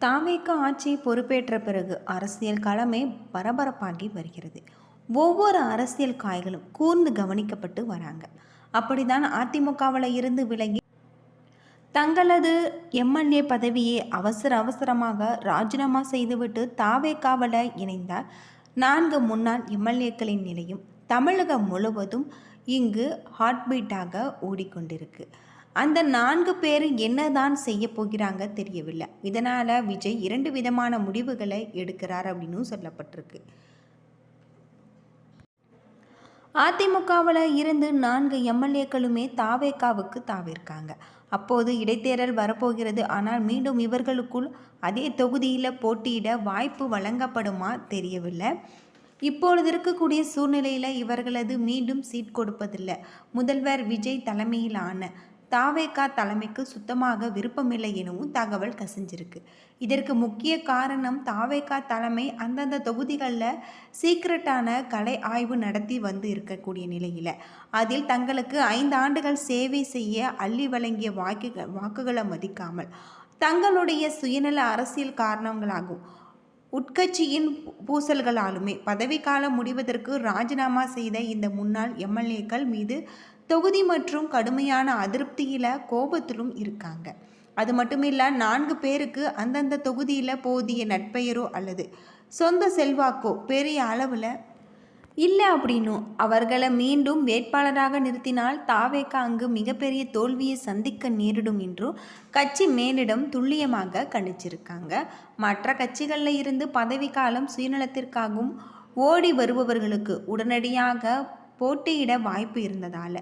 தாவேக ஆட்சி பொறுப்பேற்ற பிறகு அரசியல் களமே பரபரப்பாகி வருகிறது. ஒவ்வொரு அரசியல் காய்களும் கூர்ந்து கவனிக்கப்பட்டு வராங்க. அப்படிதான் அதிமுகவில் இருந்து விலகி தங்களது எம்எல்ஏ பதவியை அவசரமாக ராஜினாமா செய்துவிட்டு தாவேகாவில் இணைந்த 4 முன்னாள் எம்எல்ஏக்களின் நிலையும் தமிழகம் முழுவதும் இங்கு ஹாட்பீட்டாக ஓடிக்கொண்டிருக்கு. அந்த 4 பேர் என்னதான் செய்ய போகிறாங்க தெரியவில்லை. இதனால் விஜய் 2 விதமான முடிவுகளை எடுக்கிறார் அப்படின்னு சொல்லப்பட்டிருக்கு. அதிமுகவில் இருந்து 4 எம்எல்ஏக்களுமே தாவேகாவுக்கு தாவிருக்காங்க. அப்போது இடைத்தேர்தல் வரப்போகிறது. ஆனால் மீண்டும் இவர்களுக்குள் அதே தொகுதியில் போட்டியிட வாய்ப்பு வழங்கப்படுமா தெரியவில்லை. இப்பொழுது இருக்கக்கூடிய சூழ்நிலையில் இவர்களது மீண்டும் சீட் கொடுப்பதில்லை. முதல்வர் விஜய் தலைமையிலான தாவேகா தலைமைக்கு சுத்தமாக விருப்பமில்லை எனவும் தகவல் கசிஞ்சிருக்கு. இதற்கு முக்கிய காரணம் தாவேகா தலைமை அந்தந்த தொகுதிகளில் சீக்கிரட்டான கலை ஆய்வு நடத்தி வந்து இருக்கக்கூடிய நிலையில் அதில் தங்களுக்கு 5 ஆண்டுகள் சேவை செய்ய அள்ளி வழங்கிய வாக்குகளை மதிக்காமல் தங்களுடைய சுயநல அரசியல் காரணங்களாகும் உட்கட்சியின் பூசல்களாலுமே பதவிக்காலம் முடிவதற்கு ராஜினாமா செய்த இந்த முன்னாள் எம்எல்ஏக்கள் மீது தொகுதி மற்றும் கடுமையான அதிருப்தியில் கோபத்திலும் இருக்காங்க. அது மட்டுமில்ல 4 பேருக்கு அந்தந்த தொகுதியில் போதிய நட்பெயரோ அல்லது சொந்த செல்வாக்கோ பெரிய அளவில் இல்லை அப்படின்னும் அவர்களை மீண்டும் வேட்பாளராக நிறுத்தினால் தாவேகா அங்கு மிகப்பெரிய தோல்வியை சந்திக்க நேரிடும் என்றும் கட்சி மேலிடம் துல்லியமாக கணிச்சிருக்காங்க. மற்ற கட்சிகளில் இருந்து பதவிக்காலம் சுயநலத்திற்காகவும் ஓடி வருபவர்களுக்கு உடனடியாக போட்டியிட வாய்ப்பு இருந்ததால்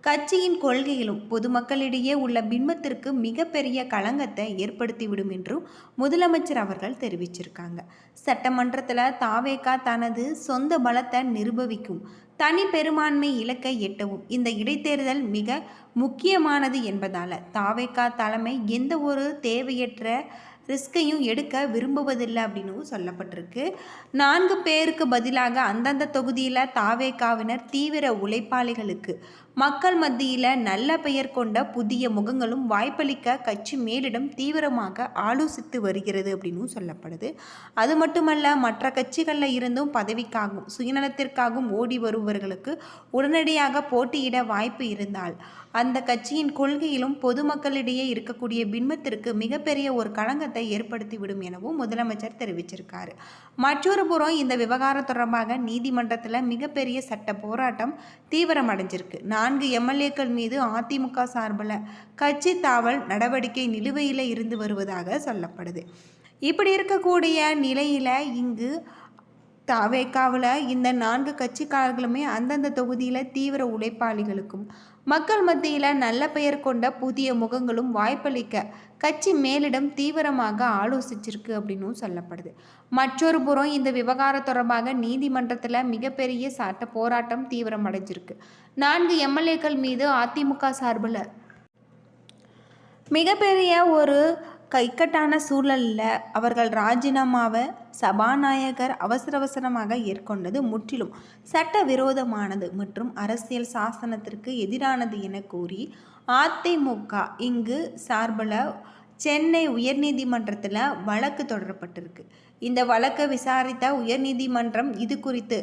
கட்சியின் கொள்கையிலும் பொதுமக்களிடையே உள்ள பின்பத்திற்கு மிகப்பெரிய களங்கத்தை ஏற்படுத்திவிடும் என்றும் முதலமைச்சர் அவர்கள் தெரிவிச்சிருக்காங்க. சட்டமன்றத்தில் தாவேகா தனது சொந்த பலத்தை நிரூபிக்கும் தனி பெரும்பான்மை இலக்கை எட்டவும் இந்த இடைத்தேர்தல் மிக முக்கியமானது என்பதால் தாவேகா தலைமை எந்த ஒரு தேவையற்ற ரிஸ்கையும் எடுக்க விரும்புவதில்லை அப்படின்னு சொல்லப்பட்டிருக்கு. 4 பேருக்கு பதிலாக அந்தந்த தொகுதியில் தாவேகாவினர் தீவிர உழைப்பாளிகளுக்கு மக்கள் மத்தியில் நல்ல பெயர் கொண்ட புதிய முகங்களும் வாய்ப்பளிக்க கட்சி மேலிடம் தீவிரமாக ஆலோசித்து வருகிறது அப்படின்னு சொல்லப்படுது. அது மட்டுமல்ல, மற்ற கட்சிகளில் இருந்தும் பதவிக்காகவும் சுயநலத்திற்காகவும் ஓடி வருபவர்களுக்கு உடனடியாக போட்டியிட வாய்ப்பு இருந்தால் அந்த கட்சியின் கொள்கையிலும் பொதுமக்களிடையே இருக்கக்கூடிய பின்பத்திற்கு மிகப்பெரிய ஒரு களங்கத்தை ஏற்படுத்திவிடும் எனவும் முதலமைச்சர் தெரிவிச்சிருக்காரு. மற்றொரு புறம் இந்த விவகாரம் தொடர்பாக நீதிமன்றத்தில் மிகப்பெரிய சட்ட போராட்டம் தீவிரமடைஞ்சிருக்கு. 4 எம்எல்ஏக்கள் மீது அதிமுக சார்பில் கட்சி தாவல் நடவடிக்கை நிலுவையில் இருந்து வருவதாக சொல்லப்படுது. இப்படி இருக்கக்கூடிய நிலையில் இங்கு தாவேகாவில் இந்த 4 கட்சிக்காரர்களுமே அந்தந்த தொகுதியில் தீவிர உழைப்பாளிகளுக்கும் மக்கள் மத்தியில் நல்ல பெயர் கொண்ட புதிய முகங்களும் வாய்ப்பளிக்க கட்சி மேலிடம் தீவிரமாக ஆலோசிச்சிருக்கு அப்படின்னும் சொல்லப்படுது. மற்றொரு புறம் இந்த விவகாரம் தொடர்பாக நீதிமன்றத்தில் மிகப்பெரிய சட்ட போராட்டம் தீவிரமடைஞ்சிருக்கு. 4 எம்எல்ஏக்கள் மீது அதிமுக சார்பில் மிகப்பெரிய ஒரு இக்கட்டான சூழலில் அவர்கள் ராஜினாமாவை சபாநாயகர் அவசரமாக ஏற்கொண்டது முற்றிலும் சட்டவிரோதமானது மற்றும் அரசியல் சாசனத்திற்கு எதிரானது என கூறி அதிமுக இங்கு சார்பில் சென்னை உயர்நீதிமன்றத்தில் வழக்கு தொடரப்பட்டிருக்கு. இந்த வழக்கை விசாரித்த உயர்நீதிமன்றம் இது குறித்து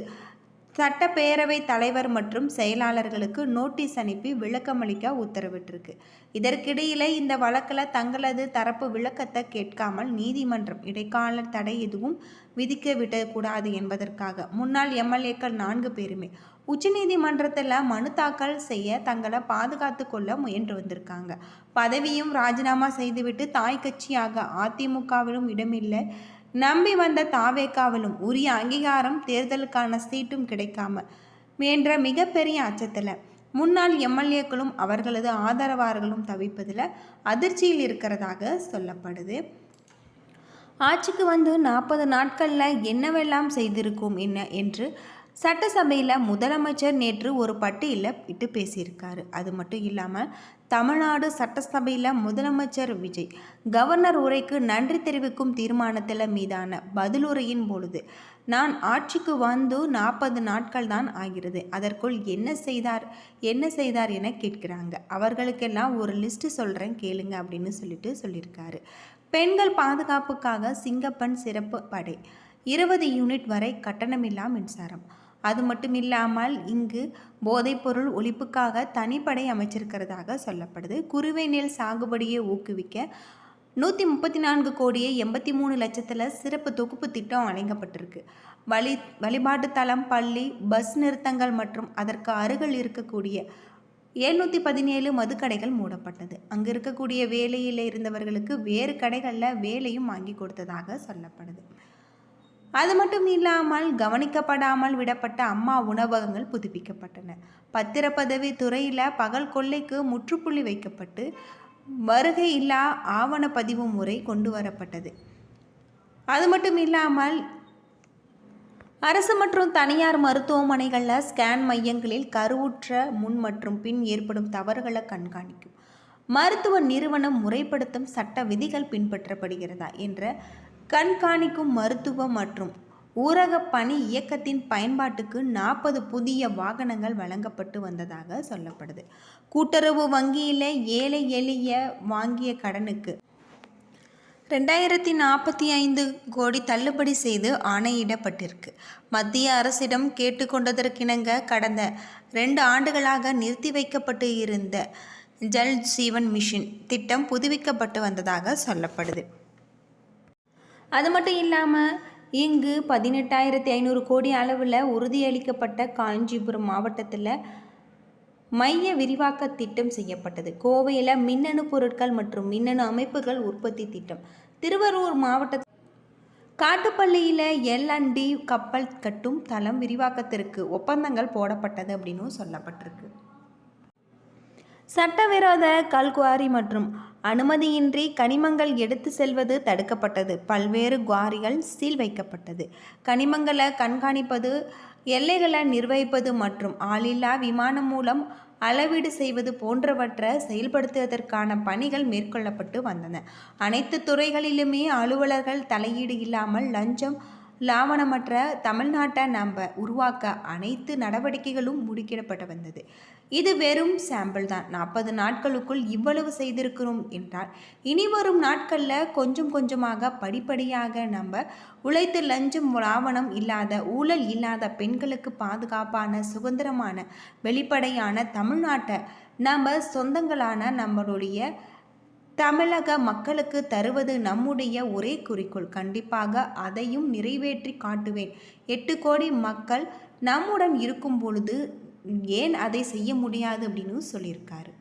சட்டப்பேரவை தலைவர் மற்றும் செயலாளர்களுக்கு நோட்டீஸ் அனுப்பி விளக்கமளிக்க உத்தரவிட்டிருக்கு. இதற்கிடையில் இந்த வழக்கில் தங்களது தரப்பு விளக்கத்தை கேட்காமல் நீதிமன்றம் இடைக்கால தடை எதுவும் விதிக்க விடக்கூடாது என்பதற்காக முன்னாள் எம்எல்ஏக்கள் 4 பேருமே உச்சநீதிமன்றத்தில் மனு தாக்கல் செய்ய தங்களை பாதுகாத்து கொள்ள முயன்று வந்திருக்காங்க. பதவியும் ராஜினாமா செய்துவிட்டு தாய் கட்சியாக அதிமுகவிலும் இடமில்லை நம்பி வந்த தாவேகாவிலும் உரிய அங்கீகாரம் தேர்தலுக்கான சீட்டும் கிடைக்காம என்ற மிகப்பெரிய அச்சத்தில் முன்னாள் எம்எல்ஏக்களும் அவர்களது ஆதரவாளர்களும் தவிப்பதில் அதிர்ச்சியில் இருக்கிறதாக சொல்லப்படுது. ஆட்சிக்கு வந்து 40 நாட்களில் என்னவெல்லாம் செய்திருக்கும் என்ன என்று சட்டசபையில் முதலமைச்சர் நேற்று ஒரு பட்டியலில் இட்டு பேசியிருக்காரு. அது மட்டும் இல்லாமல் தமிழ்நாடு சட்டசபையில் முதலமைச்சர் விஜய் கவர்னர் உரைக்கு நன்றி தெரிவிக்கும் தீர்மானத்தில் மீதான பதிலுரையின் பொழுது நான் ஆட்சிக்கு வந்து 40 நாட்கள் தான் ஆகிறது, அதற்குள் என்ன செய்தார் என கேட்கிறாங்க. அவர்களுக்கெல்லாம் ஒரு லிஸ்ட்டு சொல்கிறேன் கேளுங்க அப்படின்னு சொல்லியிருக்காரு. பெண்கள் பாதுகாப்புக்காக சிங்கப்பெண் சிறப்பு படை, 20 யூனிட் வரை கட்டணமில்லா மின்சாரம். அது மட்டும் இல்லாமல் இங்கு போதைப்பொருள் ஒழிப்புக்காக தனிப்படை அமைச்சிருக்கிறதாக சொல்லப்படுது. குறுவை நெல் சாகுபடியை ஊக்குவிக்க 134 கோடியே 83 லட்சத்தில் சிறப்பு தொகுப்பு திட்டம் வழங்கப்பட்டிருக்கு. வழிபாட்டு தலம், பள்ளி, பஸ் நிறுத்தங்கள் மற்றும் அதற்கு அருகில் இருக்கக்கூடிய 717 மதுக்கடைகள் மூடப்பட்டது. அங்கு இருக்கக்கூடிய வேலையில் இருந்தவர்களுக்கு வேறு கடைகளில் வேலையும் வாங்கி கொடுத்ததாக சொல்லப்படுது. அது மட்டும் இல்லாமல் கவனிக்கப்படாமல் விடப்பட்ட அம்மா உணவகங்கள் புதுப்பிக்கப்பட்டன. பத்திரப்பதவி துறையில் பகல் கொள்ளைக்கு முற்றுப்புள்ளி வைக்கப்பட்டு வருகை இல்லா ஆவணப்பதிவு முறை கொண்டு வரப்பட்டது. அது மட்டும் இல்லாமல் அரசு மற்றும் தனியார் மருத்துவமனைகளில் ஸ்கேன் மையங்களில் கருவுற்ற முன் மற்றும் பின் ஏற்படும் தவறுகளை கண்காணிக்கும் மருத்துவ நிறுவனம் முறைப்படுத்தும் சட்ட விதிகள் பின்பற்றப்படுகிறதா என்ற கண்காணிக்கும் மருத்துவ மற்றும் ஊரக பணி இயக்கத்தின் பயன்பாட்டுக்கு 40 புதிய வாகனங்கள் வழங்கப்பட்டு வந்ததாக சொல்லப்படுது. கூட்டுறவு வங்கியில் ஏழை எளிய வாங்கிய கடனுக்கு 2045 கோடி தள்ளுபடி செய்து ஆணையிடப்பட்டிருக்கு. மத்திய அரசிடம் கேட்டுக்கொண்டதற்கிணங்க கடந்த 2 ஆண்டுகளாக நிறுத்தி வைக்கப்பட்டு இருந்த ஜல் ஜீவன் மிஷன் திட்டம் புதுப்பிக்கப்பட்டு வந்ததாக சொல்லப்படுது. அது மட்டும் இல்லாமல் இங்கு 18,500 கோடி அளவில் உறுதியளிக்கப்பட்ட காஞ்சிபுரம் மாவட்டத்தில் மைய விரிவாக்க திட்டம் செய்யப்பட்டது. கோவையில் மின்னணு பொருட்கள் மற்றும் மின்னணு அமைப்புகள் உற்பத்தி திட்டம். திருவாரூர் மாவட்டத்தில் காட்டுப்பள்ளியில் L&D கப்பல் கட்டும் தளம் விரிவாக்கத்திற்கு ஒப்பந்தங்கள் போடப்பட்டது அப்படின்னு சொல்லப்பட்டிருக்கு. சட்டவிரோத கல்குவாரி மற்றும் அனுமதியின்றி கனிமங்கள் எடுத்து செல்வது தடுக்கப்பட்டது. பல்வேறு குவாரிகள் சீல் வைக்கப்பட்டது. கனிமங்களை கண்காணிப்பது, எல்லைகளை நிர்வகிப்பது மற்றும் ஆளில்லா விமானம் மூலம் அளவீடு செய்வது போன்றவற்றை செயல்படுத்துவதற்கான பணிகள் மேற்கொள்ளப்பட்டு வந்தன. அனைத்து துறைகளிலுமே அலுவலர்கள் தலையீடு இல்லாமல் லஞ்சம் லாவணமற்ற தமிழ்நாட்டை உருவாக்க அனைத்து நடவடிக்கைகளும் முடுக்கிடப்பட்டு வந்தது. இது வெறும் சாம்பிள் தான். 40 நாட்களுக்குள் இவ்வளவு செய்திருக்கிறோம் என்றால் இனி வரும் நாட்களில் கொஞ்சம் கொஞ்சமாக படிப்படியாக உழைத்து லஞ்சம் லாவணம் இல்லாத, ஊழல் இல்லாத, பெண்களுக்கு பாதுகாப்பான, சுதந்திரமான, வெளிப்படையான தமிழ்நாட்டை சொந்தங்களான நம்மளுடைய தமிழக மக்களுக்கு தருவது நம்முடைய ஒரே குறிக்கோள். கண்டிப்பாக அதையும் நிறைவேற்றி காட்டுவேன். 8 கோடி மக்கள் நம்முடன் இருக்கும் பொழுது ஏன் அதை செய்ய முடியாது அப்படின்னு சொல்லியிருக்காரு.